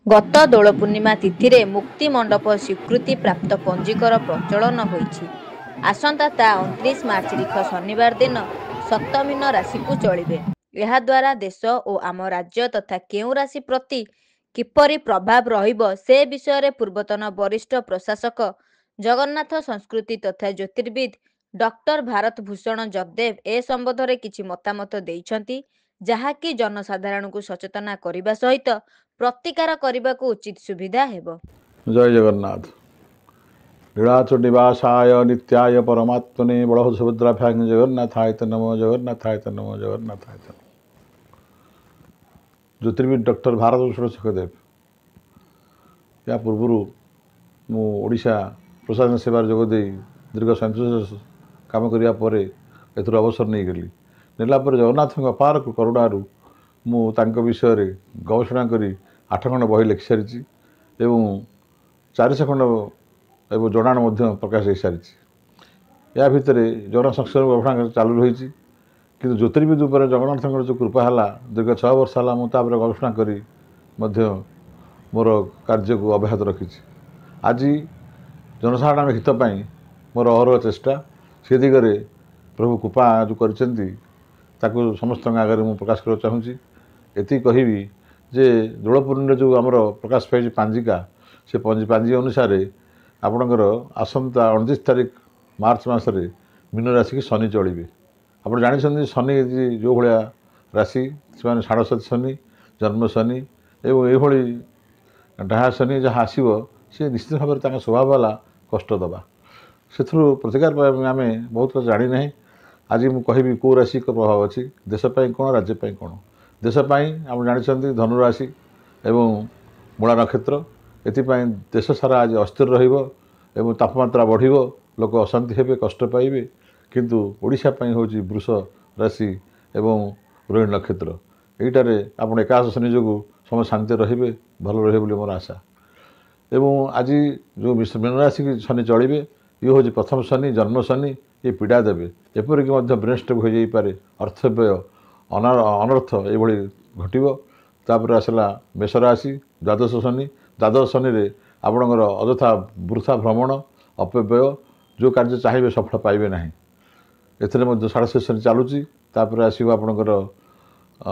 गत दोल पूर्णिमा तिथि रे मुक्ति मंडप स्वीकृति प्राप्त पंजीकर प्रचलन होईछि। आसंता ता 29 मार्च तारीख शनिवार दिन सप्तमीन राशि को चलिबे। एहा द्वारा देश और आम राज्य तथा केउ राशि प्रति किपरि प्रभाव रहिबो से विषय रे पूर्वतन वरिष्ठ प्रशासक जगन्नाथ संस्कृति तथा ज्योतिर्विद डॉक्टर भारत भूषण जगदेव ए संबंध किछि मतामत देइछंती, जहाँकि जनसाधारण को सचेतना करने सहित प्रतिकार करने को उचित सुविधा हेबो। जय जगन्नाथ। लीलाचुनिवासाय नित्याय परमात्मने बड़ो सुभद्राभ्यां जगन्नाथाय नमो जगन्नाथाय नमो जगन्नाथाय नमो। ज्योतिर्विद डॉक्टर भारत भूषण जगदेव या पूर्व ओडिशा प्रशासन सेवार जोगदे दीर्घ 37 काम करिया परे एथुर अवसर नहीं गली नेला पर जगन्नाथ अपार करुणारू मु तांको विषय रे गवेषणा करी 8 खंड बही लिखि सारी एवं 400 खंड एवं जड़ाण प्रकाश हो सारी। या भितर जन संस्कार गवेषणा चालू रही कि ज्योतिर्विद उपर जगन्नाथ जो कृपा है दीर्घ 6 वर्ष है मुझे गवेषणा करी मोर कार्य को अब्याहत रखी। आज जनसाधारण हितपाई मोर अहरह चेष्टा से दिगरे प्रभु कृपा जो कर समस्त आगे मुझे प्रकाश करना चाहूँगी। एति कहबी जे दोल पूर्णिमा जो आमर प्रकाश पाई पांजिका से पांजी अनुसार आपणकर आसंता 29 तारीख मार्च मसरे मीन राशि की शनि चलिए। आप जानते शनि जो भाया राशि से षाढ़शती शनि जन्म शनि एवं ये डाहा शनि जहाँ आसो सी निश्चित भाव में स्वभाव वाला कष्ट दबा से प्रतिकार आम बहुत कुछ जानी ना। आज मुझे कहबी कौ राशि का प्रभाव अच्छी देशपाई कौन राज्यपाई कौन। देशपाई आप जानते धनुराशि एवं मूला नक्षत्र एपाई देश सारा आज अस्थिर रही तापमात्रा बढ़ लोक अशांति हे कष्ट पाइबे। किंतु ओडिशा पई होची वृष राशि एवं रोहिणी नक्षत्र यहीटार आप एकादश शनि जो समय शांति रे भल रहे मोर आशा। एवं आज जो मीन राशि की शनि चलिए ये हूँ प्रथम शनि जन्म शनि ये पीड़ा देवे एपरिक ब्रेन स्ट्रोक हो जापे अर्थव्यय अनर्थ ये घटपर आसला मेष राशि द्वादश शनि। द्वादश शनि रे आपणकर अଯଥା वृथा भ्रमण अपव्यय जो कार्य चाहिए सफल पाइबे ना। एथिरे षाढ़शती शनि चलुची तापर आसो आपणकर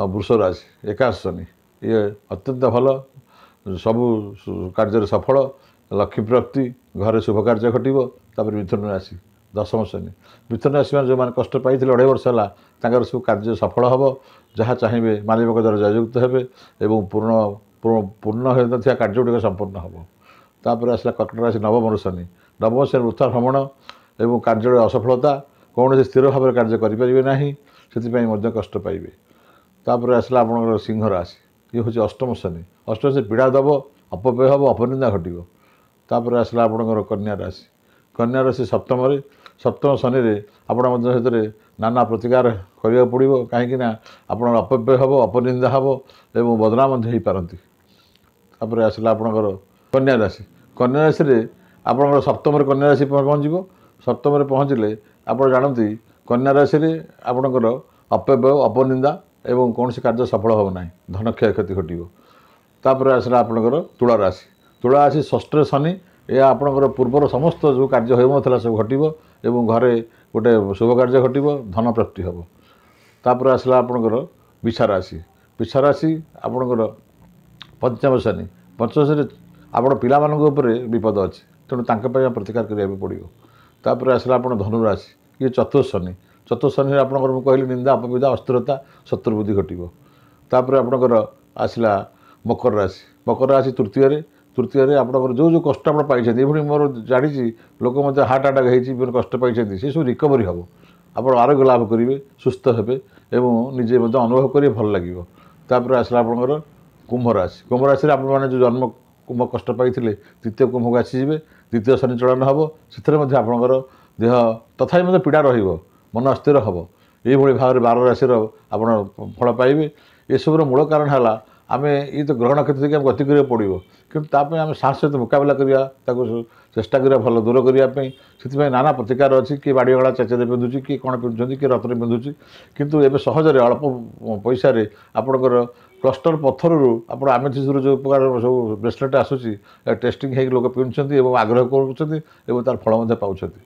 वृष राशि एकादश शनि ये अत्यंत भल सबू कार्य सफल लक्ष्मी प्राप्ति घरे शुभ कार्य घटव। तापर मिथुन राशि दशम शनि मिथुन राशि में जो मैंने कष्ट पाई 2.5 वर्ष है सब कार्य सफल हम जहाँ चाहिए मालिक द्वारा जययुक्त हे एवं पूर्ण हो कार्यगुड़िक संपूर्ण हम। तापर आसला कर्कट राशि नवम शनि नवम शनि वृथा भ्रमण एवं कार्य असफलता कौन स्थिर भाव में कार्य करेंगे ना से कष्ट पाइबे। तापर आसला आप सिंह राशि ये हूँ अष्टम शनि अष्टम से पीड़ा दब अपव्यय हम अपनिंदा घटव। तापर आसला आपणकर कन्या राशि कन्या राशि सप्तम शनि रे आपड़ नाना प्रतिकार करा पड़ो कहीं आप अपव्यय हम अपनिंदा हम एवं बदनाम हो पारती। तापर आसला आपणकर कन्या राशि रे आपणकर सप्तम कन्या राशि पहुँच सप्तम पहुँचले आप जानती कन्या राशि रे आपणकर अपव्यय अपनिंदा एवं कौन कार्य सफल हम ना धन क्षयक्षति घटव। तापर आसला आपणकर तुला राशि षष्ठ शनि या आपणकर पूर्वर समस्त जो कार्य हो सब घटव एवं घरे गोटे शुभ कार्य घटव धन प्राप्ति हम। तापर आसला आपणकर बिछा राशि आपणकर पंचम शनि आप पिला विपद अच्छी तेणु तांके प्रतिकार करा पड़ो। तापर आसला आप धनुराशि ये चतुर्थ शनि आपणकर कहली निंदा अपविदा अस्थिरता शत्रुबुद्धि घटव। तापर आपणकर आसला मकर राशि तृतीय आपणकर जो कष्ट आप पाई मोर जानी लोक मत हार्ट अटैक हो कष्ट पाई से सब रिकवरी हम आप आरोग्य लाभ करेंगे सुस्थ हे एवं निजे अनुभव करेंगे भल लगे। तापर आसला आपणकर कुंभ राशि आपने जो जन्म कुंभ कष्ट पाई द्वितीय कुंभ को आसीजे द्वितीय शनि चलन हम से आपणकर देह तथा पीड़ा मन अस्थिर हम ये भाव में 12 राशि आप फल पाइबे। ये सब मूल कारण है आम ये तो ग्रह नक्षत्र की गति करा पड़ो कि आम साहस सहित मुकबिला करवा चेष्टा करा भल दूर करने से नाना प्रतिकार अच्छी किए बाड़ीगला चेचरे पिंधुची किए कौन पिंधुं किए रत्न पिंधुची किंतु एवं सहजरे अल्प पैसा आपणकर କ୍ଲଷ୍ଟର ପଥରରୁ ଆପଣ ଆମେଥିସ୍ରୁ ଯେଉଁ ପ୍ରକାର ସବୁ ବ୍ରେସଲେଟ୍ ଆସୁଛି ଟେଷ୍ଟିଂ ହେଇକି ଲୋକ ପିନ୍ଧୁଛନ୍ତି ଏବଂ ଆଗ୍ରହ କରୁଛନ୍ତି ଏବଂ ତାର ଫଳ ମଧ୍ୟ ପାଉଛନ୍ତି।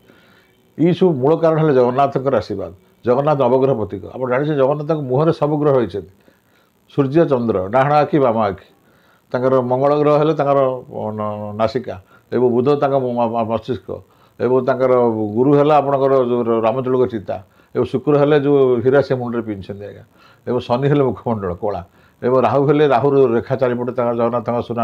ଏଇସବୁ ମୂଳ କାରଣ ହେଲେ ଜଗନ୍ନାଥଙ୍କର ଆଶୀର୍ବାଦ। ଜଗନ୍ନାଥ ନବଗ୍ରହ ପ୍ରତୀକ। ଆପଣ ଜାଣିଛନ୍ତି ଜଗନ୍ନାଥଙ୍କ ମୁହଁରେ ସବୁ ଗ୍ରହ ରହିଛନ୍ତି। ସୂର୍ଯ୍ୟ ଚନ୍ଦ୍ର ଡାହାଣ ଆଖି ବାମ ଆଖି। ତାଙ୍କର ମଙ୍ଗଳ ଗ୍ରହ ହେଲେ ତାଙ୍କର ନାସିକା ଏବଂ ବୁଧ ତାଙ୍କ ମସ୍ତିଷ୍କ ଏବଂ ତାଙ୍କର ଗୁରୁ ହେଲା ଆପଣଙ୍କର ଯେଉଁ ରାମଚୂଳକ ଚିତା ଏବଂ ଶୁକ୍ର ହେଲେ ଯେଉଁ ହୀରା ସେ ମୁଣ୍ଡରେ ପିନ୍ଧିଛନ୍ତି ଆଜ୍ଞା ଏବଂ ଶନି ହେଲେ ମୁଖମଣ୍ଡଳ କଳା ଏବଂ ରାହୁ ହେଲେ ରାହୁର ରେଖା ଚାରିପଟେ ତାଙ୍କର ଜଗନ୍ନାଥଙ୍କ ସୁନା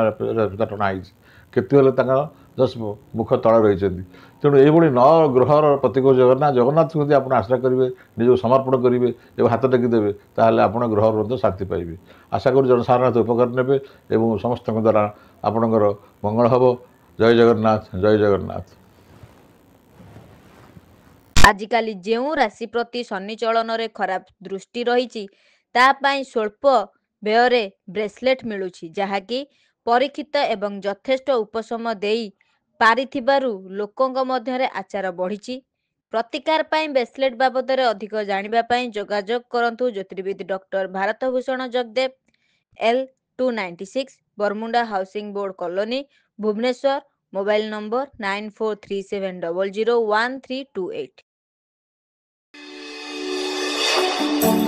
ଟଣା ହେଇଛି। କେତୁ ହେଲେ ତାଙ୍କର ଜଷ୍ଟ ମୁଖ ତଳେ ରହିଛନ୍ତି। ତେଣୁ ଏଇଭଳି 9 ଗ୍ରହର ପ୍ରତୀକ ଜଗନ୍ନାଥ। ଜଗନ୍ନାଥଙ୍କୁ ଯଦି ଆପଣ ଆଶ୍ରା କରିବେ ନିଜକୁ ସମର୍ପଣ କରିବେ ଏବଂ ହାତ ଟେକି ଦେବେ ତାହେଲେ ଆପଣ ଗ୍ରହର ମଧ୍ୟ ଶାନ୍ତି ପାଇବେ। ଆଶା କରୁ ଜନସାଧାରଣ ଉପକାର ନେବେ ଏବଂ ସମସ୍ତଙ୍କ ଦ୍ୱାରା ଆପଣଙ୍କର ମଙ୍ଗଳ ହେବ। ଜୟ ଜଗନ୍ନାଥ, ଜୟ ଜଗନ୍ନାଥ। ଆଜିକାଲି ଯେଉଁ ରାଶି ପ୍ରତି ଶନି ଚଳନରେ ଖରାପ ଦୃଷ୍ଟି ରହିଛି ତା ପାଇଁ ସ୍ୱଳ୍ପ ବ୍ୟୟରେ ବ୍ରେସଲେଟ୍ ମିଳୁଛି, ଯାହାକି ପରୀକ୍ଷିତ ଏବଂ ଯଥେଷ୍ଟ ଉପଶମ ଦେଇ ପାରିଥିବାରୁ ଲୋକଙ୍କ ମଧ୍ୟରେ ଆଚାର ବଢ଼ିଛି। ପ୍ରତିକାର ପାଇଁ ବ୍ରେସଲେଟ୍ ବାବଦରେ ଅଧିକ ଜାଣିବା ପାଇଁ ଯୋଗାଯୋଗ କରନ୍ତୁ ଜ୍ୟୋତିର୍ବିଦ doctor Bharatbhushan Jagdev, L296, Baramunda housing board colony, Bhubaneswar. Mobile number 9437001328।